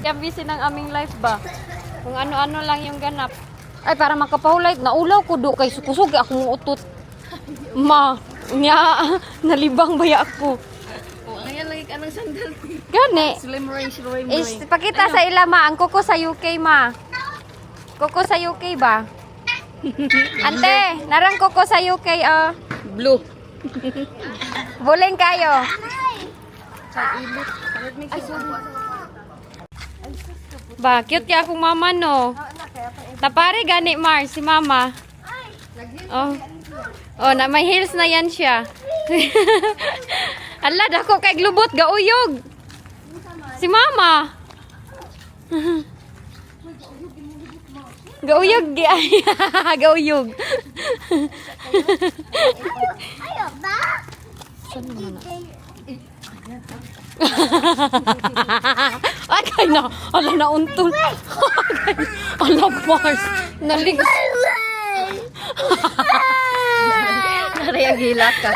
Kaya busy ng aming life ba? Kung ano-ano lang yung ganap. Ay, para makapahulay, naulaw ko do kay sukusog akong utot. Ma, niya, nalibang baya ako. Ayan lagi ka ng sandal. Gani. Slim range, slim Is, pakita sa ila ma, ang kuko sa UK ma. Kuko sa UK ba? Ante, narang kuko sa UK oh. Blue. Buling kayo. Ba, cute ya akong mama no. Tapari gani Mar, si mama. Oh. Oh, na may heels na yan siya. Ala, dako kay glubot gauyog. Si mama. Gauyog di ay. Gauyog. Ayo ba? Akay na. Ala na untong. Ala Mars. Nalig. Narayang hila ka.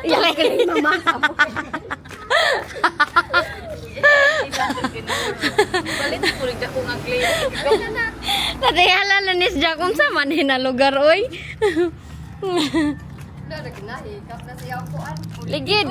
Yan ay mama. Balit ko rin ako ng clay. Natayala na ni Jack kung sa manhin na lugar oy. Ligid.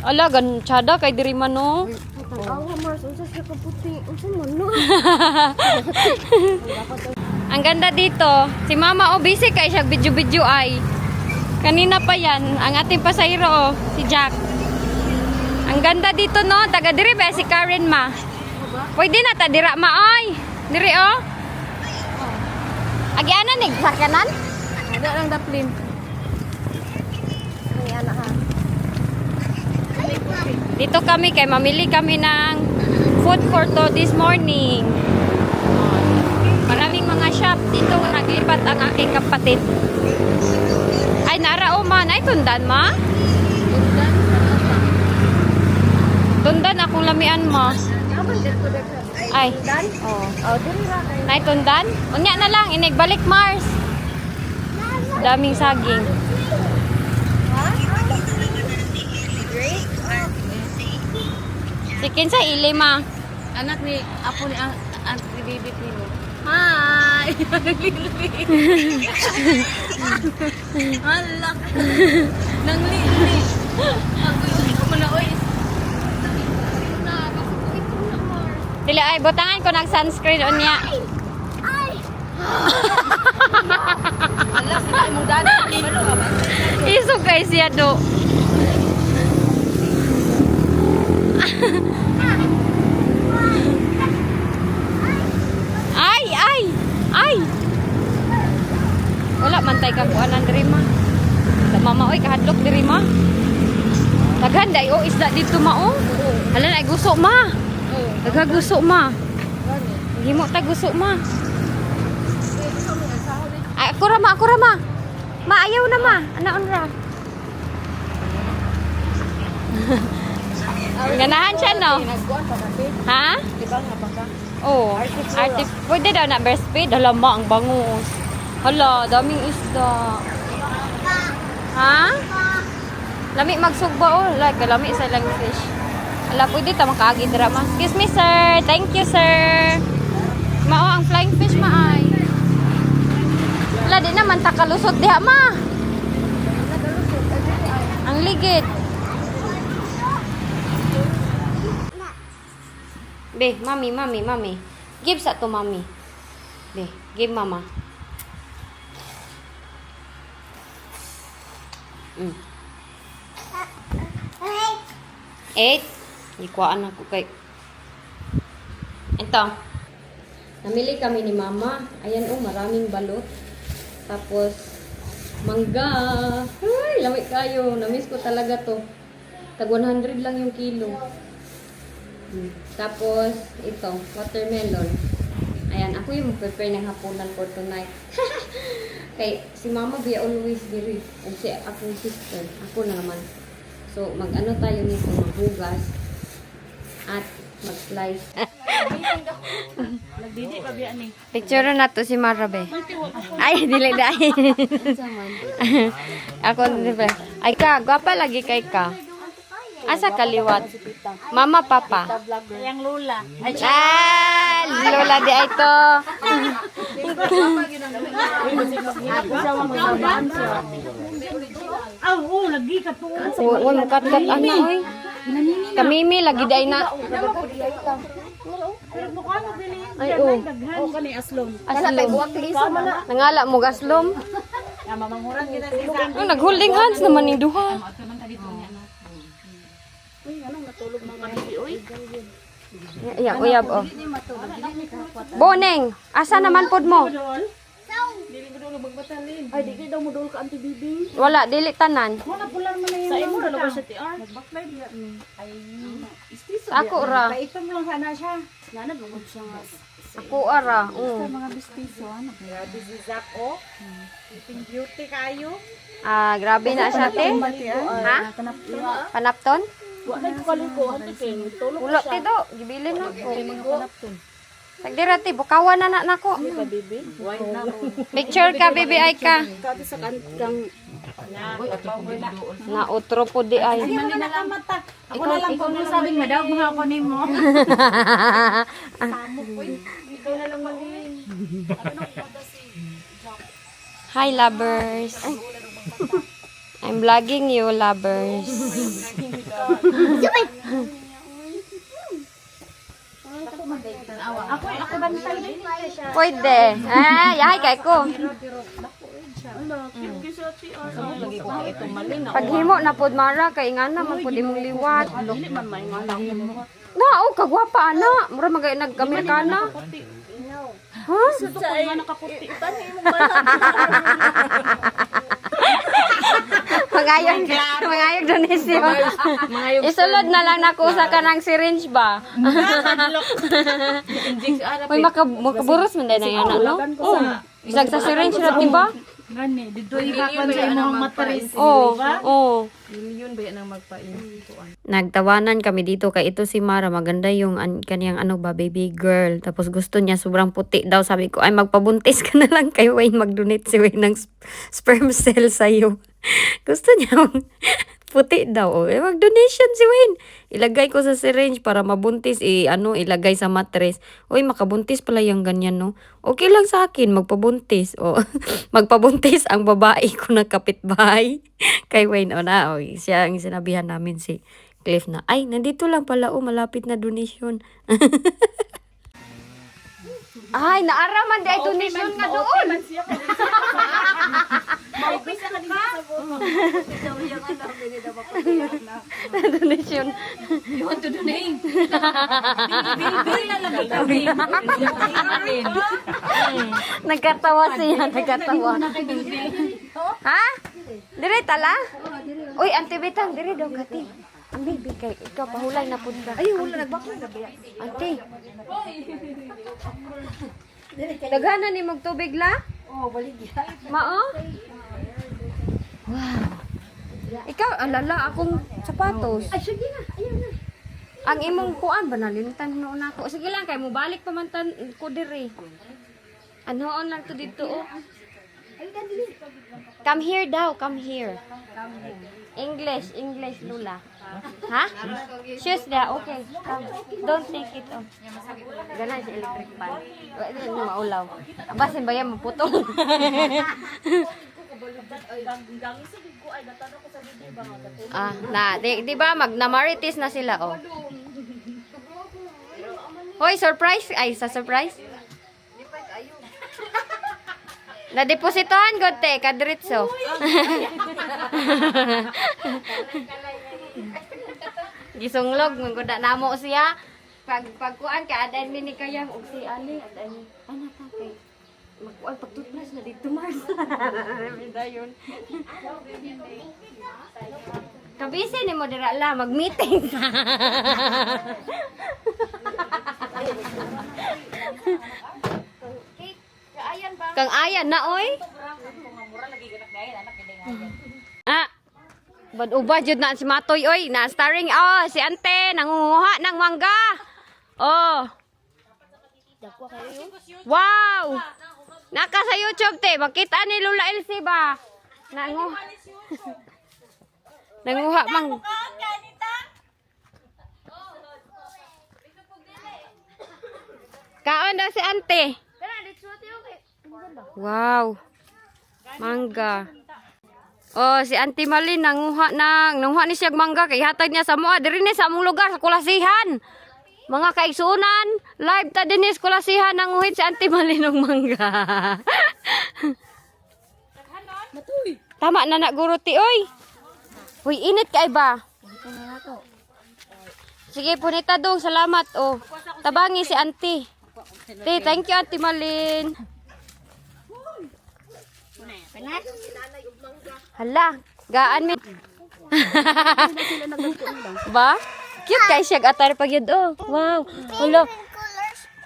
Ala gan tsada kay diri man no. Awa Mars, unsa siya kaputi? Unsa man no? Ang ganda dito. Si Mama o busy kay siya video-video ay. Kanina pa yan, ang ating pasahero oh, si Jack. Ang ganda dito no, taga diri ba si Karen ma. Pwede na ta dira ma ay. Diri oh. Agi ana nig sakanan? Ada lang daplin. Ay ana ha. Dito kami kay mamili kami ng food for to this morning. Maraming mga shop dito naglipat ang aking kapatid. Ay narao man, ay tundan ma. Tundan akong lamian mo. Ay. Oh. Oh, diri ra kay. Nay tundan. Unya na lang inigbalik Mars. Daming saging. Sikin sa ili ma. Anak ni apo ni ang bibit ni mo. Hi. Halak. Nang lili. Ako man na oy. Dili ay butangan ko ng sunscreen unya. Hala sila mo dali. Malo ka ba? Iso kay siya do. Ay, ay, ay. Wala man tay kakuanan diri ma. Sa mama oy kahadlok diri ma. Daghan day o isda dito ma oh. Hala na guso ma. Dagha guso ma. Himo ta guso ma. Ay ako ra ma, ako ra ma. Ma ayaw na ma. Anaon ra. Ganahan siya no. Nagkuan pa kasi. Ha? Di ba nga pa ka? Oh, pwede daw na breastfeed. Hala ma, ang bangus. Hala, daming isda. Ha? Lami magsugba oh. Like, lami sa lang fish. Hala, pwede ta makaagi dira ma. Excuse me sir. Thank you sir. Mao ang flying fish maay. Hala, di naman takalusot diha ma. Ang ligid. Be, mami, mami, mami. Give sa to mami. Be, give mama. Mm. 8. Ikuhaan ako kay. Ito. Namili kami ni mama. Ayan oh, maraming balot. Tapos, mangga. Ay, lamig kayo. Namiss ko talaga to. Tag 100 lang yung kilo. Tapos, ito, watermelon. Ayan, ako yung prepare ng hapunan for tonight. Kay, si mama be always diri. And si akong sister. Ako na naman. So, mag-ano tayo nito, maghugas. At mag-slice. Nagdidi pa biya ni. Picture na to si Marabe. Ay, dili dahil. Ako, Ay ka, gwapa lagi kay ka. Asa kaliwat? Mama, papa. Yang Lola. Ah, lola di ay to. Lagi ka po. Uy, mukatkat ana oy. Kamimi lagi di ay na. Ay, oh. Kani aslom. Aslom. Nangala mo gaslom. Mamangurang kita sa isa. Oh, nagholding hands naman ning duha. Iya, uyab oh. Boneng, asa naman pod mo? Ay, di daw mo dul ka anti bibi. Wala, dili tanan. Sa imo ra ba siya ti ar? Ako ra. Ito mo lang sana siya. Nana bugod siya nga. Ako ara. Mga bistiso, ano? Grabe si Zach, oh. Iping beauty kayo. Ah, grabe na siya te. Ha? Panapton? Wala ko kalikuan ti kay tulog Ulo ti do, gibilin na ko. Tagdira ti, bukawan na nako. bibi. Picture ka, baby ay ka. Kati sa kang Na utro po di ay. Hindi mo na nakamata. Ako na lang kung sabing madawag mga ako ni mo. ikaw na lang malin. Hi, lovers. I'm vlogging you, lovers. Ako bantay din siya. Pwede. Ah, yahay kay ko. Lagi ko ito malin. Paghimo na pod mara kay ingana man pod imong liwat. Dili man may ngalang mo. Na, oh, kagwapa ana. Mura magay nag-Amerikana. Ha? Sa ay nakaputi tan imong Mangayog donation. Isulod na lang nako sa kanang syringe ba? May makaburos man dai na yan, no? Oh, isag sa syringe ra diba? Gani, dito ikakan sa imong matris. Oh, oh. Milyon ba yan ang magpain? Nagtawanan kami dito kay ito si Mara, maganda yung kaniyang ano ba, baby girl. Tapos gusto niya sobrang puti daw. Sabi ko, ay magpabuntis ka na lang kay Wayne, mag-donate si Wayne ng sperm cell sa'yo. Gusto niya puti daw. Oh. Eh, mag-donation si Wayne. Ilagay ko sa syringe para mabuntis. Ilagay sa mattress. Uy, makabuntis pala yung ganyan, no? Okay lang sa akin, magpabuntis. O, magpabuntis ang babae ko na kapitbahay. Kay Wayne, siya ang sinabihan namin si Cliff na, ay, nandito lang pala, malapit na donation. Ay, naaraman di ay donation nga doon. Donation. You want to donate? Nagkatawa siya, nagkatawa. Ha? Dire tala? Uy, Auntie Bitang, dire daw kati. Ang baby kay ikaw pahulay na pud ka. Ay, wala nagbakla na biya. Auntie. Daghanan ni magtubig la? Oh, baligya. Mao? Wow. Ikaw, alala akong sapatos. Ay, sige na. Ayun na. Ang imong kuan ba nalimtan noon ako. Sige lang kay mo balik pamantan ko diri. Anoon lang to dito oh. Come here daw, come here. English Lula. Ha? Shoes na, okay. Come. Don't take it off. Ganun sa electric fan. Wala na maulaw. Abasin ba yan, maputol? Di ba namaritis na sila, oh. Hoy, surprise? Ay, sa surprise? Na-depositohan god te, kadritso. Gisunglog, manggoda namo siya. Pagkuan ka, adan ni kayang og si Ali, adan ni. Ano ta kay? Magkuan pagtutmas na dito Mars. Dayon. Kabisi ni mo dira la mag-meeting. Kang ayan na oy. Ah. Bad-uba jud na si Matoy oy, na starring si Ante nangunguha ng mangga. Oh. Wow. Naka sa YouTube te, makita ni Lola Elsie ba? Nangu. Nanguha mang. Kaon daw si ante. Wow. Mangga. Oh, si Auntie Malin nanguha ni siyang mangga kay hatag niya sa mua diri ni sa among lugar sa Kulasihan. Mga kaigsunan, live ta dinhi sa Kulasihan nanguhit si Auntie Malin ng mangga. Tama na guruti oy. Uy, init kay ba? Sige, punita dong, salamat oh. Tabangi si Auntie. Thank you Auntie Malin. Hala, gaan mi. Ba? Cute kay siya atar pag yun. Oh, wow. Hala.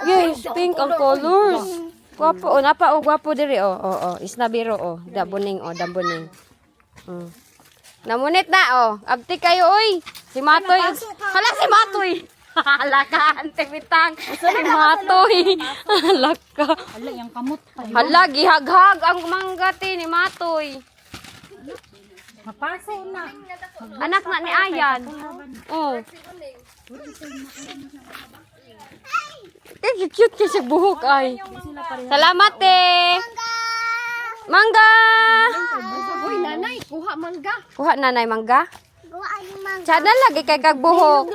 Yes, pink ang colors. Guwapo. Oh, napa. Oh, guwapo diri. Oh, oh, oh. Isnabiro. Oh, dabuning. Oh, dabuning. Namunit na. Oh, abti kayo, oy. Si Matoy. Hala, si Matoy. Hala ka, ante bitang. Si Matoy. Hala ka. Hala, yung kamot. Hala, gihaghag ang manggati ni Matoy. Mapaso na. Anak na ni Ayan. Oh. Kaya cute kasi buhok ay. Salamat eh. Mangga. Uy, nanay, kuha mangga. Kuha nanay mangga. Kuha ang mangga. Sana lagi kay kag buhok.